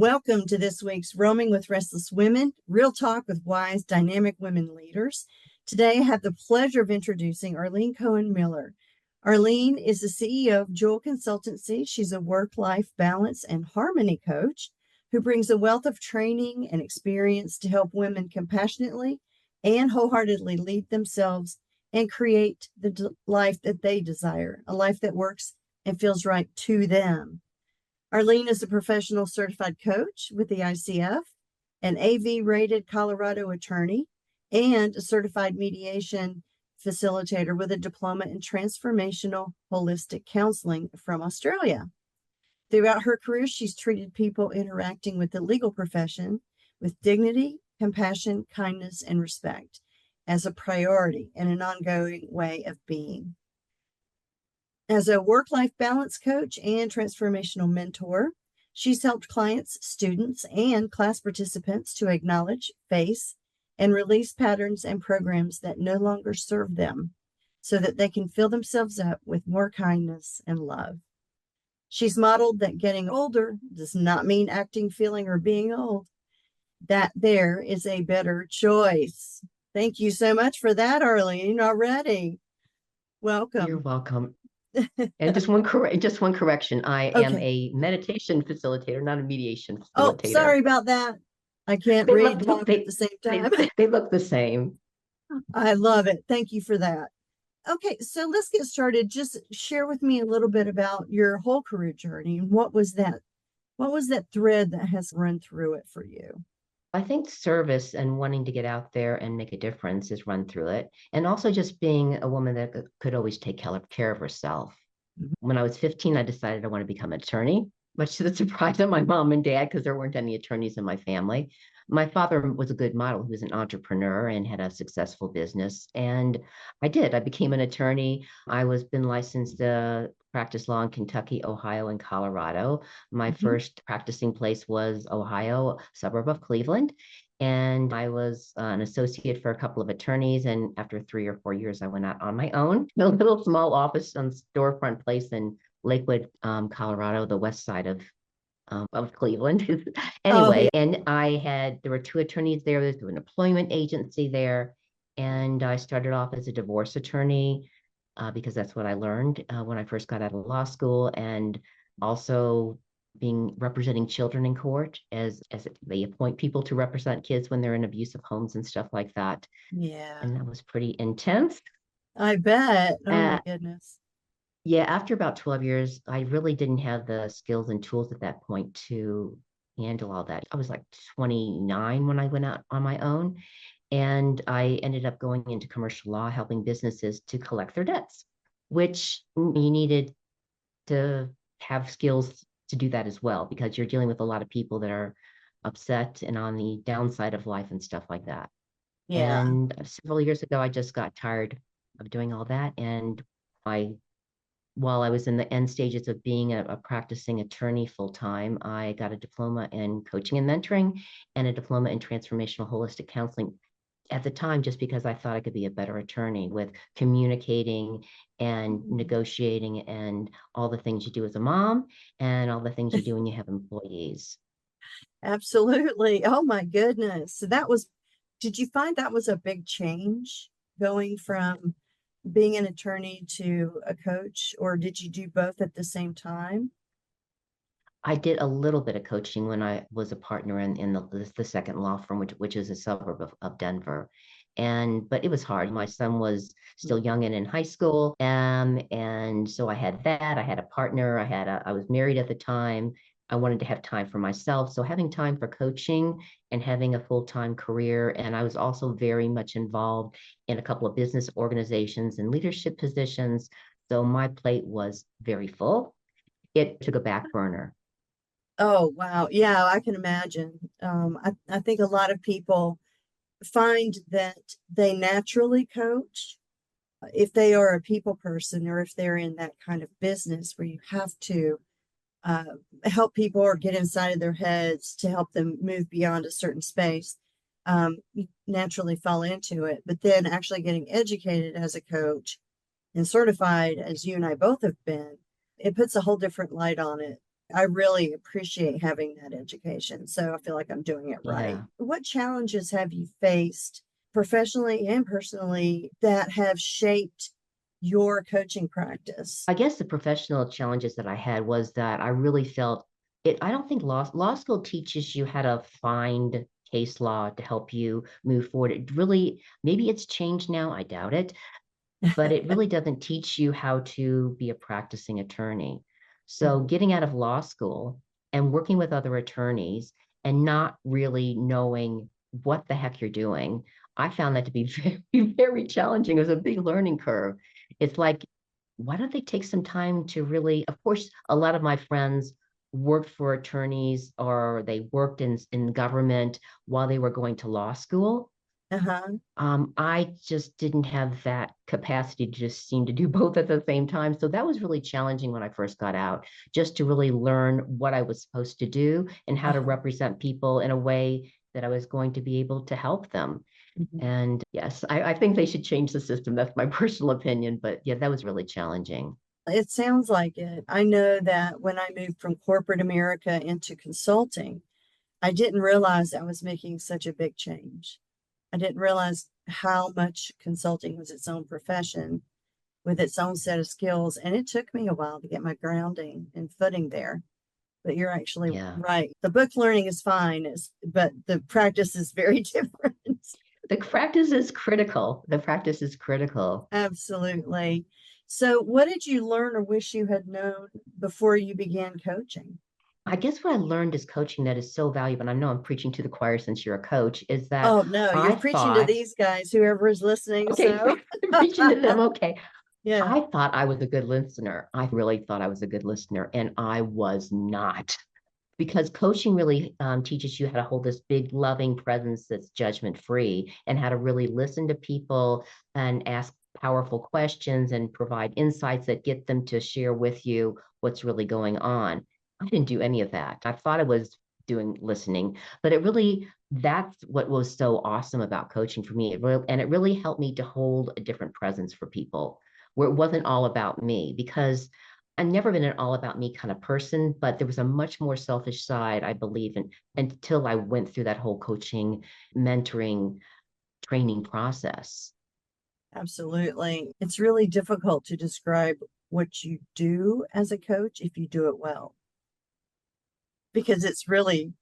Welcome to this week's Roaming with Restless Women, real talk with wise, dynamic women leaders. Today, I have the pleasure of introducing Arlene Cohen Miller. Arlene is the CEO of Jewell Consultancy. She's a work-life balance and harmony coach who brings a wealth of training and experience to help women compassionately and wholeheartedly lead themselves and create the life that they desire, a life that works and feels right to them. Arlene is a professional certified coach with the ICF, an AV-rated Colorado attorney, and a certified mediation facilitator with a diploma in transformational holistic counseling from Australia. Throughout her career, she's treated people interacting with the legal profession with dignity, compassion, kindness, and respect as a priority and an ongoing way of being. As a work-life balance coach and transformational mentor, she's helped clients, students, and class participants to acknowledge, face, and release patterns and programs that no longer serve them so that they can fill themselves up with more kindness and love. She's modeled that getting older does not mean acting, feeling, or being old. That there is a better choice. Thank you so much for that, Arlene, already. Welcome. You're welcome. And just one correction. I am a meditation facilitator, not a mediation facilitator. Oh, sorry about that. I can't read and talk at the same time. They look the same. I love it. Thank you for that. Okay, so let's get started. Just share with me a little bit about your whole career journey and what was that thread that has run through it for you? I think service and wanting to get out there and make a difference has run through it. And also just being a woman that could always take care of herself. Mm-hmm. When I was 15, I decided I want to become an attorney, much to the surprise of my mom and dad, because there weren't any attorneys in my family. My father was a good model. He was an entrepreneur and had a successful business. And I became an attorney. I was been licensed to practice law in Kentucky, Ohio, and Colorado. My first practicing place was Ohio, suburb of Cleveland. And I was an associate for a couple of attorneys. And after 3 or 4 years, I went out on my own, a little small office and storefront place in Lakewood, Colorado, the west side of Cleveland. Anyway, and there were 2 attorneys there. There's an employment agency there. And I started off as a divorce attorney because that's what I learned when I first got out of law school, and also representing children in court as they appoint people to represent kids when they're in abusive homes and stuff like that. Yeah. And that was pretty intense. I bet. Oh my goodness. Yeah, after about 12 years, I really didn't have the skills and tools at that point to handle all that. I was like 29 when I went out on my own, and I ended up going into commercial law, helping businesses to collect their debts, which you needed to have skills to do that as well, because you're dealing with a lot of people that are upset and on the downside of life and stuff like that. Yeah. And several years ago, I just got tired of doing all that. And while I was in the end stages of being a practicing attorney full-time, I got a diploma in coaching and mentoring and a diploma in transformational holistic counseling at the time, just because I thought I could be a better attorney with communicating and negotiating and all the things you do as a mom and all the things you do when you have employees. Absolutely. Oh my goodness. So did you find that was a big change going from being an attorney to a coach, or did you do both at the same time? I did a little bit of coaching when I was a partner in the second law firm, which is a suburb of Denver. But it was hard. My son was still young and in high school. And so I had that. I had a partner. I was married at the time. I wanted to have time for myself. So having time for coaching and having a full-time career. And I was also very much involved in a couple of business organizations and leadership positions. So my plate was very full. It took a back burner. Oh, wow. Yeah, I can imagine. I think a lot of people find that they naturally coach if they are a people person, or if they're in that kind of business where you have to help people or get inside of their heads to help them move beyond a certain space. You naturally fall into it. But then actually getting educated as a coach and certified, as you and I both have been, it puts a whole different light on it. I really appreciate having that education. So I feel like I'm doing it right. Yeah. What challenges have you faced professionally and personally that have shaped your coaching practice? I guess the professional challenges that I had was that I really felt it. I don't think law school teaches you how to find case law to help you move forward. It really, maybe it's changed now. I doubt it, but it really doesn't teach you how to be a practicing attorney. So Mhm. getting out of law school and working with other attorneys and not really knowing what the heck you're doing, I found that to be very, very challenging. It was a big learning curve. It's like, why don't they take some time to really, of course, a lot of my friends worked for attorneys or they worked in government while they were going to law school. Uh-huh. I just didn't have that capacity to just seem to do both at the same time. So that was really challenging when I first got out, just to really learn what I was supposed to do and how to Uh-huh. represent people in a way that I was going to be able to help them. Mhm. And yes, I think they should change the system. That's my personal opinion. But yeah, that was really challenging. It sounds like it. I know that when I moved from corporate America into consulting, I didn't realize I was making such a big change. I didn't realize how much consulting was its own profession with its own set of skills. And it took me a while to get my grounding and footing there. But you're actually Yeah. right. The book learning is fine, but the practice is very different. The practice is critical. The practice is critical. Absolutely. So, what did you learn or wish you had known before you began coaching? I guess what I learned is coaching that is so valuable, and I know I'm preaching to the choir since you're a coach, is that Oh, no, you're I preaching to thought, these guys, whoever is listening. okay, So, preaching to them, okay. yeah. I thought I was a good listener. I really thought I was a good listener, and I was not. Because coaching really teaches you how to hold this big, loving presence that's judgment free and how to really listen to people and ask powerful questions and provide insights that get them to share with you what's really going on. I didn't do any of that. I thought I was doing listening, but it really, that's what was so awesome about coaching for me. And it really helped me to hold a different presence for people where it wasn't all about me because I've never been an all about me kind of person, but there was a much more selfish side, I believe, in, until I went through that whole coaching, mentoring, training process. Absolutely. It's really difficult to describe what you do as a coach if you do it well, because it's really,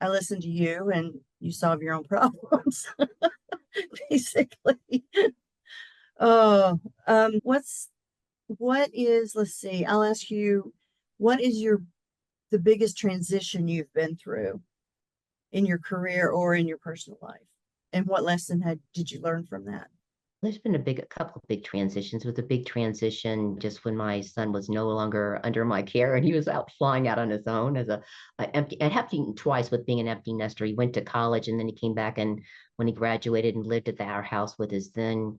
I listen to you and you solve your own problems, basically. Oh, let's see, I'll ask you, what is the biggest transition you've been through in your career or in your personal life? And what lesson did you learn from that? There's been a couple of big transitions. It was a big transition just when my son was no longer under my care and he was out flying out on his own as a empty. I have to twice with being an empty nester. He went to college and then he came back and when he graduated and lived at our house with his then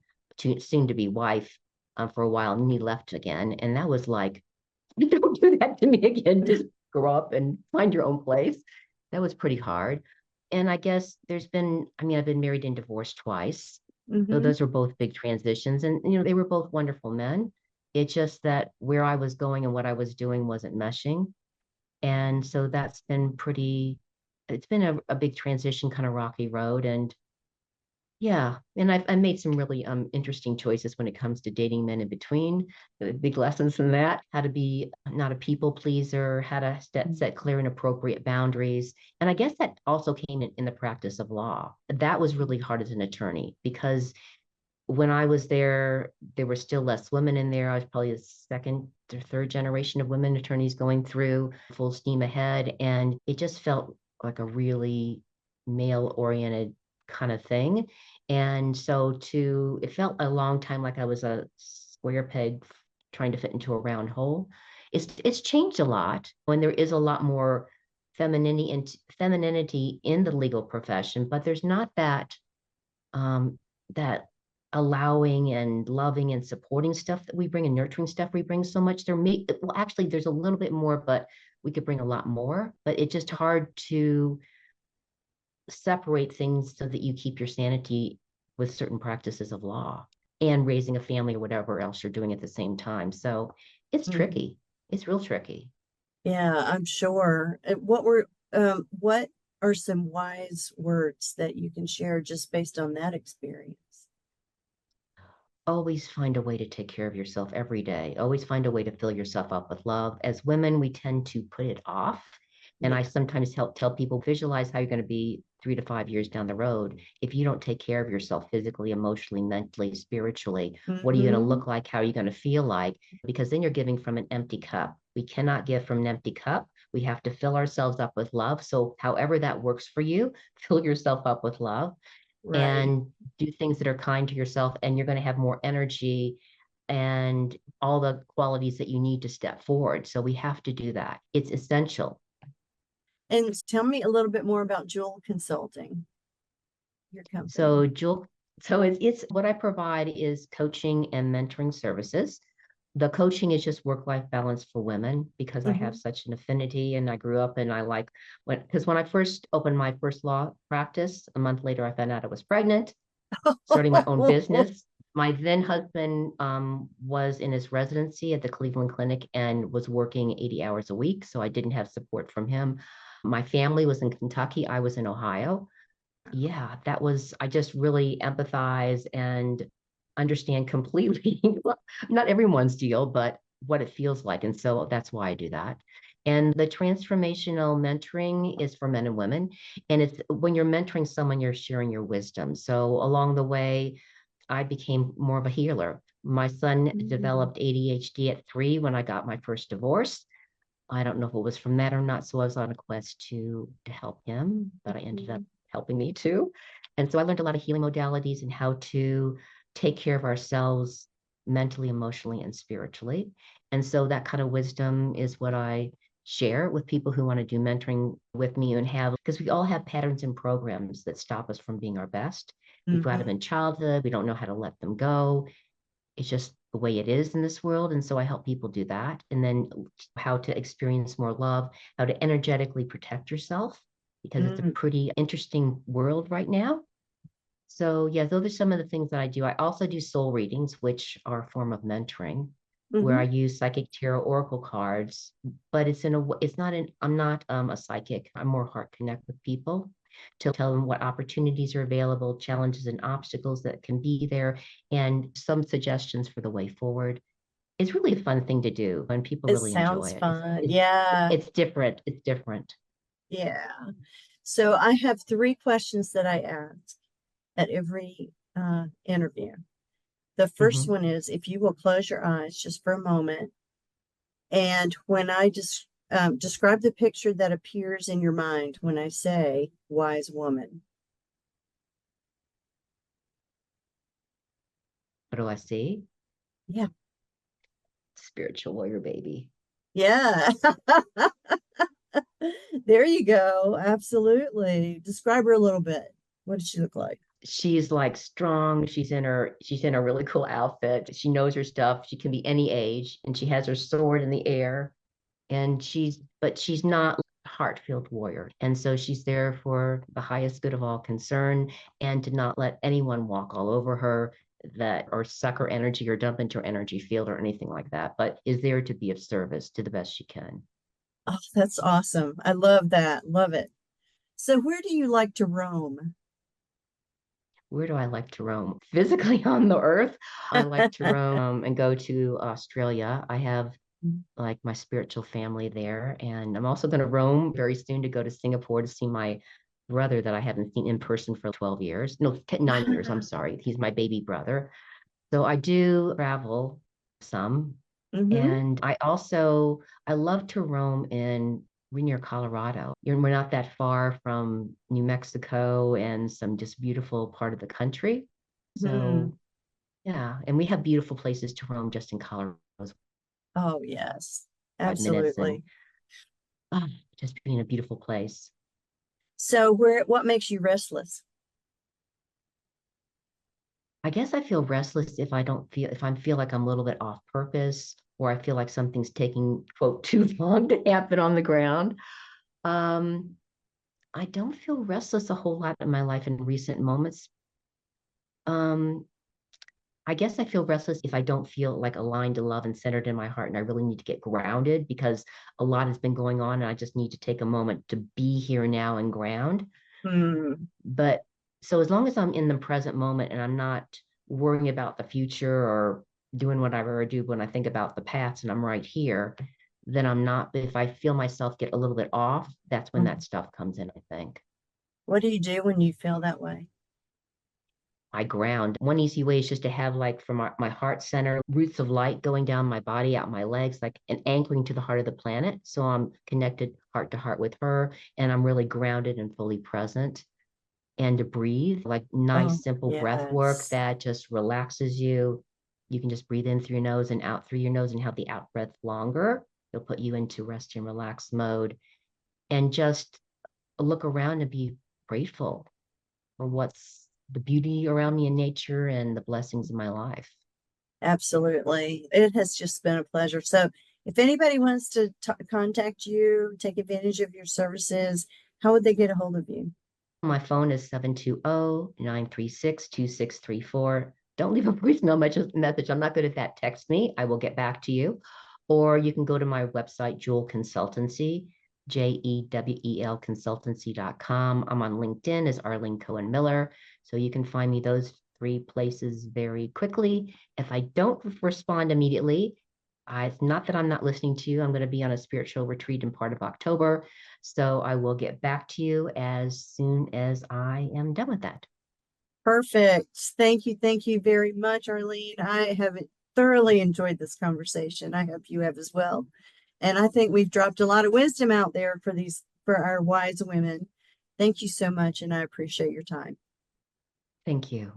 soon to be wife for a while, and then he left again. And that was like, don't do that to me again. Just grow up and find your own place. That was pretty hard. And I guess I mean, I've been married and divorced twice. So Mm-hmm. those were both big transitions. And, they were both wonderful men. It's just that where I was going and what I was doing wasn't meshing. And so it's been a big transition, kind of rocky road. And yeah, and I made some really interesting choices when it comes to dating men in between. Big lessons in that: how to be not a people pleaser, how to set clear and appropriate boundaries. And I guess that also came in the practice of law. That was really hard as an attorney because when I was there were still less women in there. I was probably the second or third generation of women attorneys going through full steam ahead, and it just felt like a really male oriented kind of thing. And so it felt a long time like I was a square peg trying to fit into a round hole. It's changed a lot when there is a lot more femininity in the legal profession, but there's not um, that allowing and loving and supporting stuff that we bring and nurturing stuff we bring so much. Well, actually, there's a little bit more, but we could bring a lot more. But it's just hard to separate things so that you keep your sanity with certain practices of law and raising a family or whatever else you're doing at the same time. So it's Mm-hmm. tricky. It's real tricky. Yeah, I'm sure. What are some wise words that you can share just based on that experience? Always find a way to take care of yourself every day. Always find a way to fill yourself up with love. As women, we tend to put it off. And Yeah. I sometimes help tell people visualize how you're going to be 3 to 5 years down the road. If you don't take care of yourself physically, emotionally, mentally, spiritually, what are you going to Hmm. look like? How are you going to feel like? Because then you're giving from an empty cup. We cannot give from an empty cup. We have to fill ourselves up with love. So, however that works for you, fill yourself up with love Right. and do things that are kind to yourself, and you're going to have more energy and all the qualities that you need to step forward. So we have to do that. It's essential. And tell me a little bit more about Jewell Consulting, your company. So Jewel, so it's what I provide is coaching and mentoring services. The coaching is just work-life balance for women because I have Hmm. such an affinity and I grew up and I like when I first opened my first law practice, a month later I found out I was pregnant, starting my own business. My then husband was in his residency at the Cleveland Clinic and was working 80 hours a week. So I didn't have support from him. My family was in Kentucky. I was in Ohio. Yeah, I just really empathize and understand completely, not everyone's deal, but what it feels like. And so that's why I do that. And the transformational mentoring is for men and women. And it's when you're mentoring someone, you're sharing your wisdom. So along the way, I became more of a healer. My son Mhm. developed ADHD at 3 when I got my first divorce. I don't know if it was from that or not. So I was on a quest to help him, but I ended up Mhm. helping me too. And so I learned a lot of healing modalities and how to take care of ourselves mentally, emotionally, and spiritually. And so that kind of wisdom is what I share with people who want to do mentoring with me and have, because we all have patterns and programs that stop us from being our best. We've got them Mhm. in childhood. We don't know how to let them go. It's just the way it is in this world. And so I help people do that. And then how to experience more love, how to energetically protect yourself, because it's a Mhm. pretty interesting world right now. So, yeah, those are some of the things that I do. I also do soul readings, which are a form of mentoring, where I Mhm. use psychic tarot oracle cards, but it's not I'm not a psychic. I'm more heart connect with people to tell them what opportunities are available, challenges and obstacles that can be there, and some suggestions for the way forward. It's really a fun thing to do, and people It really enjoy sounds it. fun. Yeah. It's different. It's different. Yeah. So I have three questions that I ask at every interview. The first Mhm. one is if you will close your eyes just for a moment, and when I just describe the picture that appears in your mind when I say wise woman. What do I see? Yeah. Spiritual warrior baby. Yeah. There you go. Absolutely. Describe her a little bit. What does she look like? She's like strong. She's in a really cool outfit. She knows her stuff. She can be any age, and she has her sword in the air. And she's not a heart-filled warrior. And so she's there for the highest good of all concern and to not let anyone walk all over her that or suck her energy or dump into her energy field or anything like that, but is there to be of service to the best she can. Oh, that's awesome. I love that. Love it. So, where do you like to roam? Where do I like to roam? Physically on the earth, I like to roam and go to Australia. I have like my spiritual family there. And I'm also going to roam very soon to go to Singapore to see my brother that I haven't seen in person for 12 years. No, 9 years. I'm sorry. He's my baby brother. So I do travel some. Mm-hmm. And I love to roam in near Colorado. We're not that far from New Mexico and some just beautiful part of the country. Hmm. So yeah, and we have beautiful places to roam just in Colorado, Oh, yes. 5 minutes and Absolutely. ah, just being a beautiful place. So, what makes you restless? I guess I feel restless if I feel like I'm a little bit off purpose or I feel like something's taking, quote, too long to happen on the ground. Um, I don't feel restless a whole lot in my life in recent moments. Um, I guess I feel restless if I don't feel like aligned to love and centered in my heart. And I really need to get grounded because a lot has been going on and I just need to take a moment to be here now and ground. Hmm. But so as long as I'm in the present moment and I'm not worrying about the future or doing whatever I do when I think about the past and I'm right here, then I'm not. But if I feel myself get a little bit off, that's when that stuff comes in, I think. What do you do when you feel that way? I ground. One easy way is just to have like from my heart center, roots of light going down my body, out my legs, like and anchoring to the heart of the planet. So I'm connected heart to heart with her and I'm really grounded and fully present. And to breathe, like Oh, nice, simple breath work yes. that just relaxes you. You can just breathe in through your nose and out through your nose and have the out breath longer. It'll put you into rest and relax mode and just look around and be grateful for what's the beauty around me in nature and the blessings in my life. Absolutely. It has just been a pleasure. So, if anybody wants to contact you, take advantage of your services, how would they get a hold of you? My phone is 720-936-2634. Don't leave a voicemail message. I'm not good at that. Text me. I will get back to you. Or you can go to my website, Jewell Consultancy, Jewel consultancy.com. I'm on LinkedIn as Arlene Cohen Miller. So you can find me those three places very quickly. If I don't respond immediately, it's not that I'm not listening to you. I'm going to be on a spiritual retreat in part of October. So I will get back to you as soon as I am done with that. Perfect. Thank you. Thank you very much, Arlene. I have thoroughly enjoyed this conversation. I hope you have as well. And I think we've dropped a lot of wisdom out there for our wise women. Thank you so much, and I appreciate your time. Thank you.